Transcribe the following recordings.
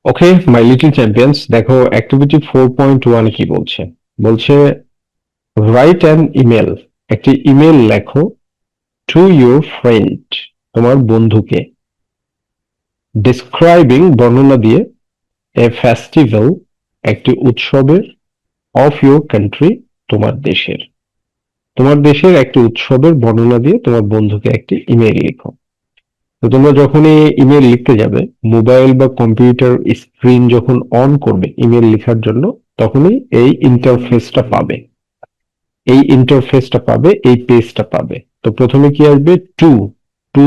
Okay my little champions, দেখো activity 4.1 কি বলছে। বলছে রাইট অ্যান ইমেল, একটি ইমেল লেখো টু ইউর ফ্রেন্ড, তোমার বন্ধুকে, ডিসক্রাইবিং বর্ণনা দিয়ে এ ফেস্টিভ্যাল, একটি উৎসবের, অফ ইউর কান্ট্রি, তোমার দেশের, একটি উৎসবের বর্ণনা দিয়ে তোমার বন্ধুকে একটি ইমেল লিখো। তো তোমরা যখনই ইমেল লিখতে যাবে, মোবাইল বা কম্পিউটার স্ক্রিন যখন অন করবে ইমেল লেখার জন্য, তখনই এই পেজটা পাবে। তো প্রথমে কি আসবে? টু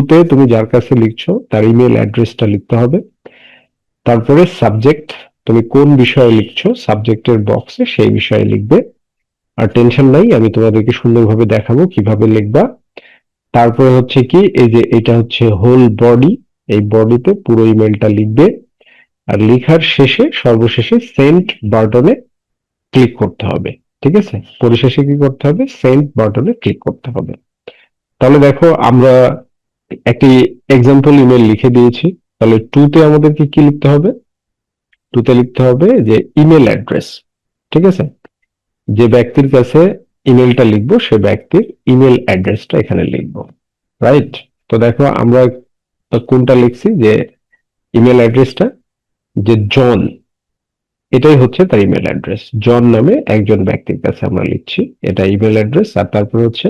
তে তুমি যার কাছে লিখছো তার ইমেল অ্যাড্রেসটা লিখতে হবে। তারপরে সাবজেক্ট, তুমি কোন বিষয়ে লিখছো সাবজেক্টের বক্সে সেই বিষয়ে লিখবে। আর টেনশন নাই, আমি তোমাদেরকে সুন্দরভাবে দেখাবো কিভাবে লিখবা। তারপরে হচ্ছে কি, এই যে এটা হচ্ছে হোল বডি, এই বডিতে পুরো ইমেলটা লিখবে। আর লেখার শেষে, সর্বশেষে সেন্ড বাটনে ক্লিক করতে হবে। ঠিক আছে, পরিশেষে কি করতে হবে? সেন্ড বাটনে ক্লিক করতে হবে। তাহলে দেখো, আমরা একটি এক্সাম্পল ইমেল লিখে দিয়েছি। তাহলে টুতে আমাদেরকে কি লিখতে হবে? টুতে লিখতে হবে যে ইমেল অ্যাড্রেস। ঠিক আছে, যে ব্যক্তির কাছে ইমেলটা লিখবো সে ব্যক্তির ইমেল অ্যাড্রেসটা এখানে লিখবো। রাইট? তো দেখো আমরা কোনটা লিখছি, যে ইমেল অ্যাড্রেসটা, যে জন, এটাই হচ্ছে তার ইমেল অ্যাড্রেস। জন নামে একজন ব্যক্তির কাছে আমরা লিখছি, এটা ইমেল অ্যাড্রেস। আর তারপরে হচ্ছে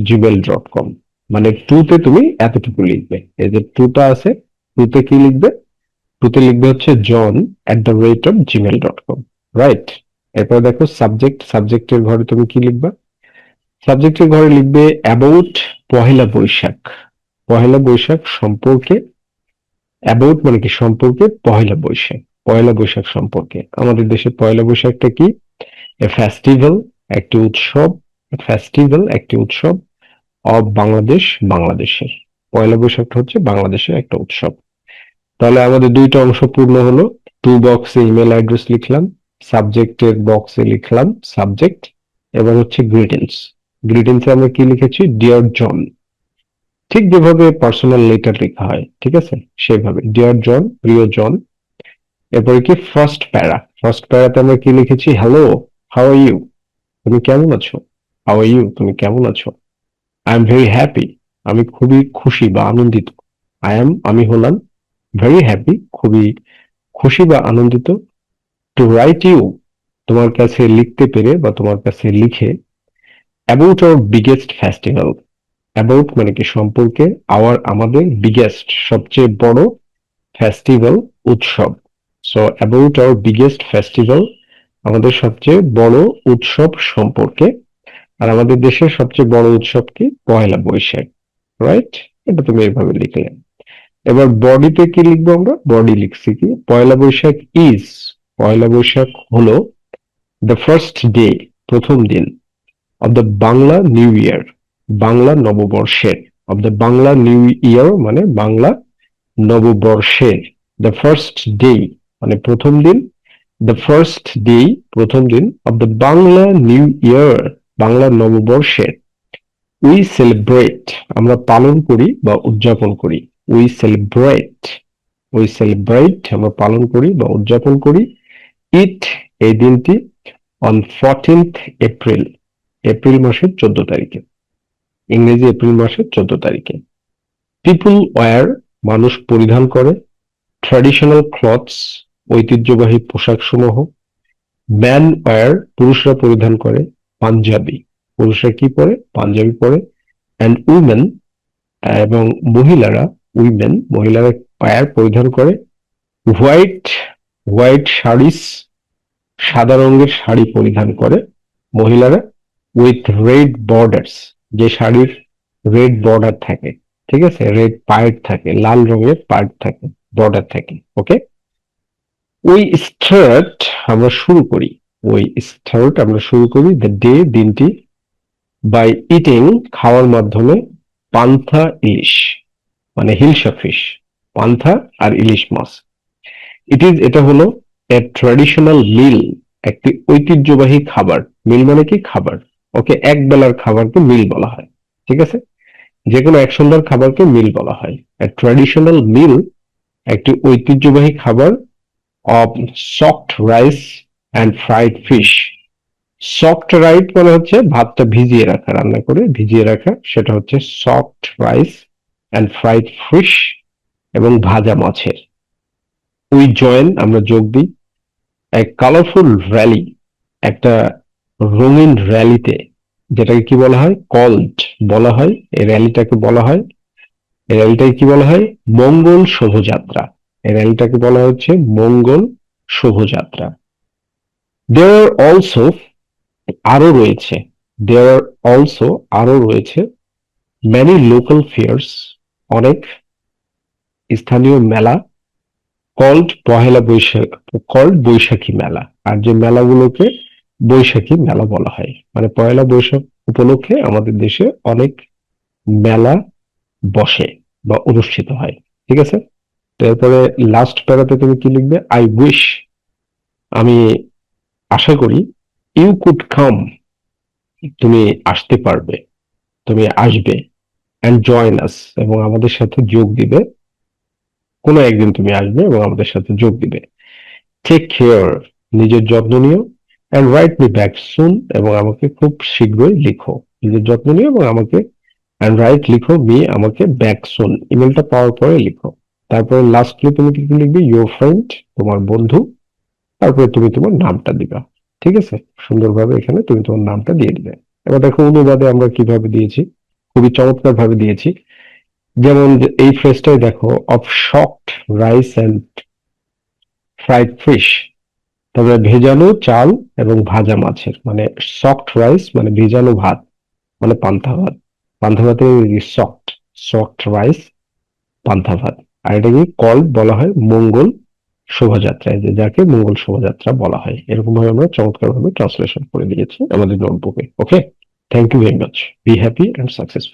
@gmail.com, মানে টুতে তুমি এতটুকু লিখবে। এই যে টুটা আছে, টুতে কি লিখবে? টুতে লিখবে হচ্ছে john@gmail.com। রাইট? এরপর দেখো সাবজেক্টের ঘরে তুমি কি লিখবা? সাবজেক্টের ঘরে লিখবে অ্যাবাউট পহেলা বৈশাখ। পহেলা বৈশাখ সম্পর্কে, অ্যাবাউট মানে কি সম্পর্কে, পয়লা বৈশাখ সম্পর্কে। আমাদের দেশে পয়লা বৈশাখটা কি? এ ফেস্টিভ্যাল, একটি উৎসব, একটি উৎসব অফ বাংলাদেশ, বাংলাদেশের। পয়লা বৈশাখটা হচ্ছে বাংলাদেশের একটা উৎসব। তাহলে আমাদের দুইটা অংশ পূর্ণ হলো। টু বক্সে ইমেল অ্যাড্রেস লিখলাম, সাবজেক্টের বক্সে লিখলাম সাবজেক্ট, এবং হচ্ছে গ্রিটিংসে আমরা কি লিখেছি? ডিয়ার জন। ঠিক যেভাবে পার্সোনাল লেটার লেখা হয়, ঠিক আছে, সেভাবে ডিয়ার জন, প্রিয় জন। এরপরে কি ফার্স্ট প্যারাতে আমরা কি লিখেছি? হ্যালো, হাউ আর ইউ, তুমি কেমন আছো? হাউ আর ইউ, তুমি কেমন আছো? আই এম ভেরি হ্যাপি, আমি খুবই খুশি বা আনন্দিত। আমি হলাম ভেরি হ্যাপি, খুবই খুশি বা আনন্দিত। টু রাইট ইউ, তোমার কাছে লিখতে পেরে বা তোমার কাছে লিখে। About our biggest festival, about মানে কি সম্পর্কে, আমাদের, বিগেস্ট সবচেয়ে বড়, ফেস্টিভ্যাল উৎসব। So about our biggest festival, আমাদের সবচেয়ে বড় উৎসব সম্পর্কে। আর আমাদের দেশের সবচেয়ে বড় উৎসব কি? পয়লা বৈশাখ। রাইট? এটা তুমি এইভাবে লিখলে। এবার বডিতে কি লিখবো? আমরা বডি লিখছি কি, পয়লা বৈশাখ ইজ, পয়লা বৈশাখ হলো দ্য ফার্স্ট ডে, প্রথম দিন, of the Bangla new year, Bangla নববর্ষের। Of the Bangla new year মানে বাংলা নববর্ষের। দ্য ফার্স্ট ডে মানে প্রথম দিন, দ্য ফার্স্ট ডে প্রথম দিন, of the Bangla new year, Bangla নববর্ষের। উই সেলিব্রেট, আমরা পালন করি বা উদযাপন করি। উই সেলিব্রেট, আমরা পালন করি বা উদযাপন করি। ইট, এই দিনটি, অন 14th এপ্রিল, এপ্রিল মাসের 14 তারিখে, ইংরেজি এপ্রিল মাসের 14 তারিখে। পিপুল ওয়্যার, মানুষ পরিধান করে। ট্র্যাডিশনাল ক্লথস, ঐতিহ্যবাহী পোশাক সমূহ। ম্যান ওয়্যার, পুরুষরা পরিধান করে। পাঞ্জাবি, পুরুষরা কি পরে? পাঞ্জাবি পরে। অ্যান্ড উইমেন, এবং মহিলারা, মহিলারা ওয়্যার পরিধান করে। হোয়াইট, শাড়িস, সাদা রঙের শাড়ি পরিধান করে মহিলারা। উইথ রেড বর্ডার্স, যে শাড়ির রেড বর্ডার থাকে, ঠিক আছে, রেড পার্ট থাকে, লাল রঙের পার্ট থাকে, বর্ডার থাকে। ওকে। উই স্টার্ট, আমরা শুরু করি। আমরা শুরু করি দ্য ডে, দিনটি, বাই ইটিং, খাওয়ার মাধ্যমে। পান্থা ইলিশ, মানে হিলসা ফিশ, পান্থা আর ইলিশ মাছ। এটা হলো এ ট্র্যাডিশনাল মিল, একটি ঐতিহ্যবাহী খাবার। মিল মানে কি? খাবার। ওকে, এক বেলার খাবারকে মিল বলা হয়। ঠিক আছে, যে কোনো এক সন্ধ্যার খাবারকে মিল বলা হয়। ট্র্যাডিশনাল মিল একটি ঐতিহ্যবাহী খাবার of soft rice and fried fish. Soft rice মানে হচ্ছে ভাতটা ভিজিয়ে রাখা, রান্না করে ভিজিয়ে রাখা, সেটা হচ্ছে soft rice and fried fish, এবং ভাজা মাছের। উই জয়েন, আমরা যোগ দিই, এক কালারফুল র্যালি, একটা রঙিন র্যালিতে, যেটাকে কি বলা হয়, কল্ড বলা হয়। এই র্যালিটাকে বলা হয়, এই র্যালিটাকে কি বলা হয়, মঙ্গল শোভাযাত্রা। এই র্যালিটাকে বলা হচ্ছে মঙ্গল শোভাযাত্রা। দেয়ার আর অলসো, আরো রয়েছে, দেয়ার আর অলসো, আরো রয়েছে, ম্যানি লোকাল ফেয়ার্স, অনেক স্থানীয় মেলা, কল্ড পহেলা বৈশাখ, কল্ড বৈশাখী মেলা। আর যে মেলাগুলোকে বৈশাখী মেলা বলা হয়, মানে পয়লা বৈশাখ উপলক্ষে আমাদের দেশে অনেক মেলা বসে বা অনুষ্ঠিত হয়। ঠিক আছে, তারপরে লাস্ট প্যারাতে তুমি কি লিখবে, আই উইশ, আমি আশা করি, ইউ কুড কাম, তুমি আসতে পারবে, তুমি আসবে, অ্যান্ড জয়েন আস, এবং আমাদের সাথে যোগ দিবে, কোনো একদিন তুমি আসবে এবং আমাদের সাথে যোগ দিবে। টেক কেয়ার, নিজের যত্ন নিও, and write me back soon, এবং আমাকে খুব শীঘ্রই লিখো। নিজের যত্ন নিও এবং আমাকে, অ্যান্ড রাইট লিখো, মি আমাকে, ব্যাক সুন ইমেলটা পাওয়ার পরে লিখো। তারপরে লাস্টলি তুমি কি লিখবে, ইউর ফ্রেন্ড, তোমার বন্ধু, তারপরে তুমি তোমার নামটা দিবা। ঠিক আছে, সুন্দরভাবে এখানে তুমি তোমার নামটা দিয়ে দিবে। এবার দেখো অনুবাদে আমরা কিভাবে দিয়েছি, খুবই চমৎকার ভাবে দিয়েছি। যেমন এই ফ্রেজটাই দেখো, of shocked rice and fried fish, তবে ভেজানো চাল এবং ভাজা মাছের, মানে সফট রাইস মানে ভেজানো ভাত, মানে পান্তা ভাত। পান্তা ভাতের সফট, সফট রাইস, পান্তা ভাত। আর এটাকে কল্ড বলা হয় মঙ্গল শোভাযাত্রায়, যে যাকে মঙ্গল শোভাযাত্রা বলা হয়। এরকম ভাবে আমরা চমৎকার ভাবে ট্রান্সলেশন করে দিয়েছি আমাদের নোটবুকে। Okay, thank you very much, be happy and successful.